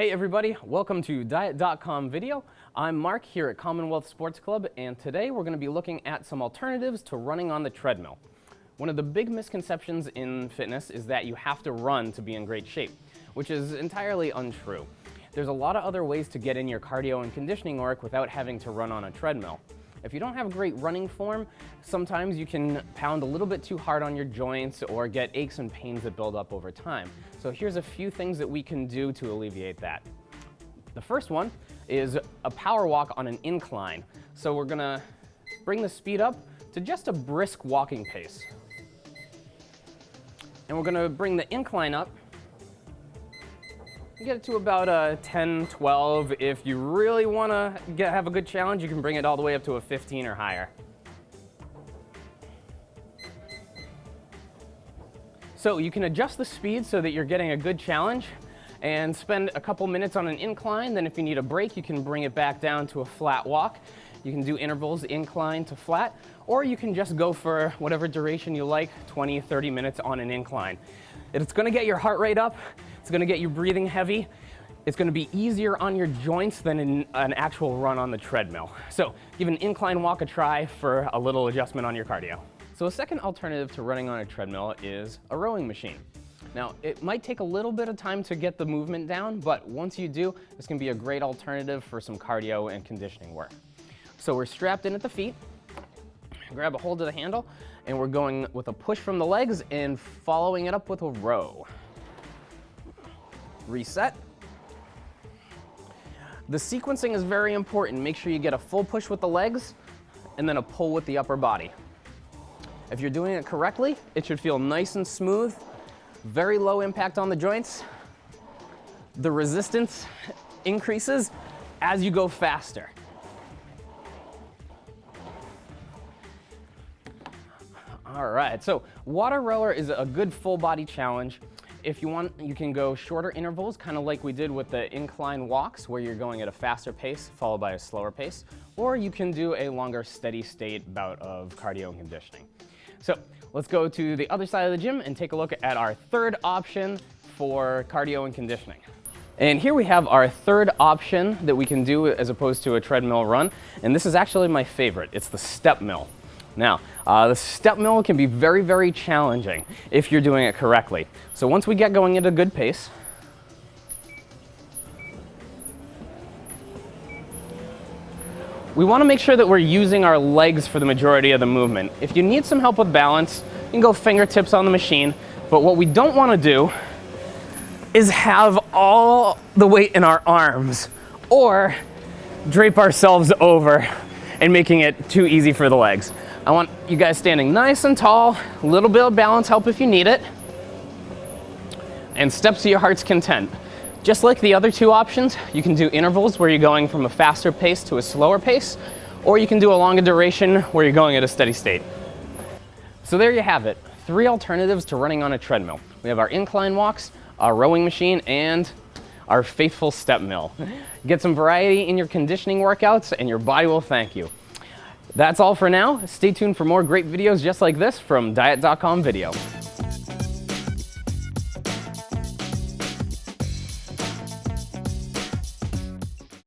Hey everybody, welcome to Diet.com video. I'm Mark here at Commonwealth Sports Club, and today we're going to be looking at some alternatives to running on the treadmill. One of the big misconceptions in fitness is that you have to run to be in great shape, which is entirely untrue. There's a lot of other ways to get in your cardio and conditioning work without having to run on a treadmill. If you don't have great running form, sometimes you can pound a little bit too hard on your joints or get aches and pains that build up over time. So here's a few things that we can do to alleviate that. The first one is a power walk on an incline. So we're gonna bring the speed up to just a brisk walking pace. And we're gonna bring the incline up, get it to about 10, 12. If you really wanna have a good challenge, you can bring it all the way up to a 15 or higher. So you can adjust the speed so that you're getting a good challenge and spend a couple minutes on an incline. Then if you need a break, you can bring it back down to a flat walk. You can do intervals, incline to flat, or you can just go for whatever duration you like, 20, 30 minutes on an incline. It's gonna get your heart rate up, it's gonna get you breathing heavy, it's gonna be easier on your joints than in an actual run on the treadmill. So give an incline walk a try for a little adjustment on your cardio. So a second alternative to running on a treadmill is a rowing machine. Now, it might take a little bit of time to get the movement down, but once you do, this can be a great alternative for some cardio and conditioning work. So we're strapped in at the feet, grab a hold of the handle, and we're going with a push from the legs and following it up with a row. Reset. The sequencing is very important. Make sure you get a full push with the legs and then a pull with the upper body. If you're doing it correctly, it should feel nice and smooth, very low impact on the joints. The resistance increases as you go faster. All right, so water rower is a good full body challenge. If you want, you can go shorter intervals, kind of like we did with the incline walks, where you're going at a faster pace followed by a slower pace, or you can do a longer steady state bout of cardio and conditioning. So let's go to the other side of the gym and take a look at our third option for cardio and conditioning. And here we have our third option that we can do as opposed to a treadmill run, and this is actually my favorite. It's the Stepmill. Now, the Stepmill can be very, very challenging if you're doing it correctly. So once we get going at a good pace, we want to make sure that we're using our legs for the majority of the movement. If you need some help with balance, you can go fingertips on the machine, but what we don't want to do is have all the weight in our arms or drape ourselves over and making it too easy for the legs. I want you guys standing nice and tall, a little bit of balance help if you need it, and steps to your heart's content. Just like the other two options, you can do intervals where you're going from a faster pace to a slower pace, or you can do a longer duration where you're going at a steady state. So there you have it, 3 alternatives to running on a treadmill. We have our incline walks, our rowing machine, and our faithful Stepmill. Get some variety in your conditioning workouts and your body will thank you. That's all for now. Stay tuned for more great videos just like this from Diet.com Video.